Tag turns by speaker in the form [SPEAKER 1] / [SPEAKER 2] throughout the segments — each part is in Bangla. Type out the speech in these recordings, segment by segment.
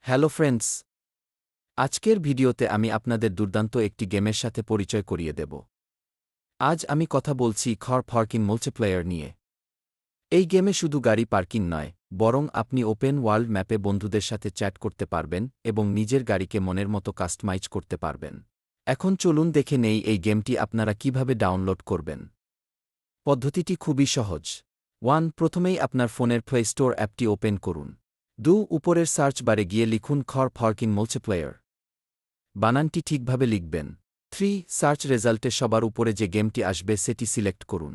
[SPEAKER 1] হ্যালো ফ্রেন্ডস, আজকের ভিডিওতে আমি আপনাদের দুর্দান্ত একটি গেমের সাথে পরিচয় করিয়ে দেব। আজ আমি কথা বলছি কার পার্কিং মাল্টিপ্লেয়ার নিয়ে। এই গেমে শুধু গাড়ি পার্কিং নয়, বরং আপনি ওপেন ওয়ার্ল্ড ম্যাপে বন্ধুদের সাথে চ্যাট করতে পারবেন এবং নিজের গাড়িকে মনের মতো কাস্টমাইজ করতে পারবেন। এখন চলুন দেখে নেই এই গেমটি আপনারা কিভাবে ডাউনলোড করবেন। পদ্ধতিটি খুবই সহজ। 1. প্রথমেই আপনার ফোনের প্লে স্টোর অ্যাপটি ওপেন করুন। 2. উপরের সার্চ বারে গিয়ে লিখুন কার পার্কিং মাল্টিপ্লেয়ার। বানানটি ঠিকভাবে লিখবেন। 3. সার্চ রেজাল্টে সবার উপরে যে গেমটি আসবে সেটি সিলেক্ট করুন।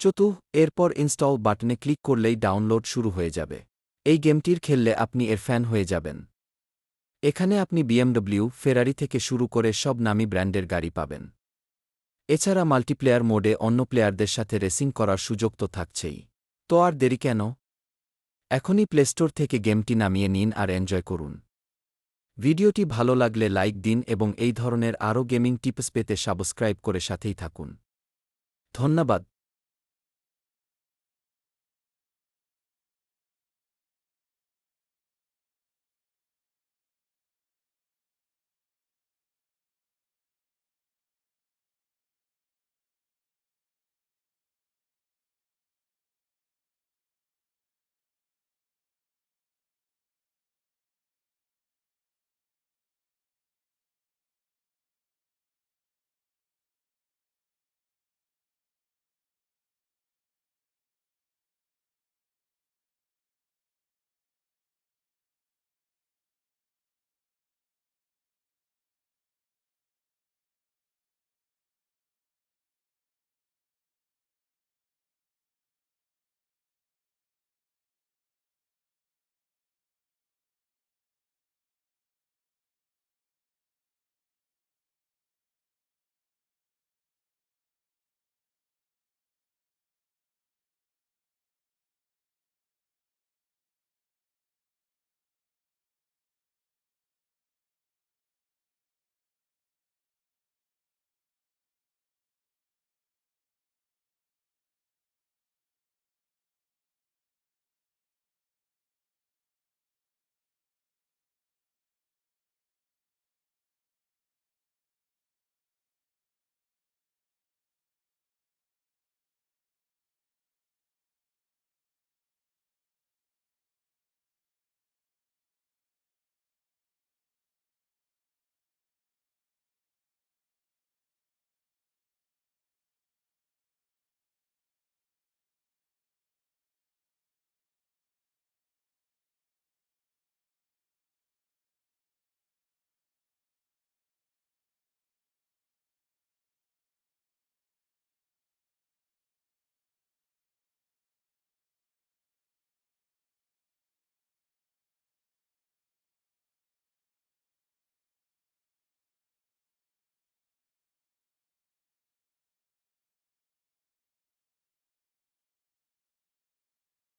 [SPEAKER 1] 4. এরপর ইনস্টল বাটনে ক্লিক করলেই ডাউনলোড শুরু হয়ে যাবে। এই গেমটির খেললে আপনি এর ফ্যান হয়ে যাবেন। এখানে আপনি BMW, ফেরারি থেকে শুরু করে সব নামী ব্র্যান্ডের গাড়ি পাবেন। এছাড়া মাল্টিপ্লেয়ার মোডে অন্য প্লেয়ারদের সাথে রেসিং করার সুযোগ তো থাকছেই। তো আর দেরি কেন? এখনই প্লে স্টোর থেকে গেমটি নামিয়ে নিন আর এনজয় করুন। ভিডিওটি ভালো লাগলে লাইক দিন এবং এই ধরনের আরও গেমিং টিপস পেতে সাবস্ক্রাইব করে সাথেই থাকুন। ধন্যবাদ।